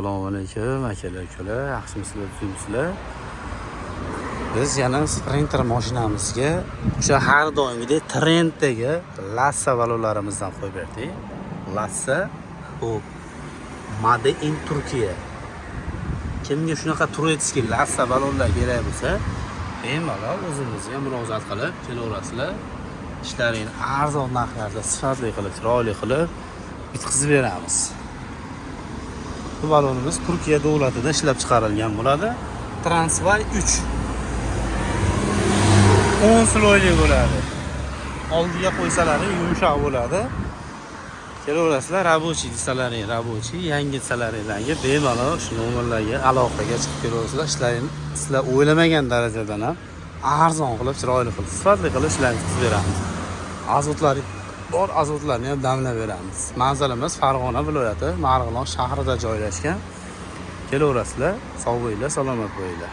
Assalomu alaykum akalar ukalar, yaxshimisizlar, tuzimsizlar? Biz yana Sprinter mashinamizga o'sha har doimgidek trenddagi Lassa balonlarimizdan qo'yib berdik. Lassa hop Made in Turkiya. Kimga shunaqa turetskiy Lassa balonlar kerak bo'lsa, bemalol o'zimizga murojaat qilib kelaverasizlar. Ishlaringni arzon narxlarda sifatli qilib, chiroyli qilib bitkazib beramiz. Bu balonimiz Turkiya davlatida ishlab chiqarilgan bo'ladi. Transvay 3. 10 sloyli bo'ladi. Oldiga qo'ysalaring yumshoq bo'ladi. Kelaverasizlar, rabochiy desalaring rabochiy, yangi desalaringlarga bemalol shu nomerlarga aloqaga chiqib kelaverasizlar. Ishlaringni sizlar o'ylamagan darajadan ham arzon qilib, chiroyli qilib, sifatli qilib ishlaringizni qilib beramiz. Azotlar bor, azotlarni ham damlab beramiz. Manzilimiz Farg'ona viloyati, Marg'ilon shahrida joylashgan. Kelaverasizlar, sog' bo'linglar, salomat bo'linglar.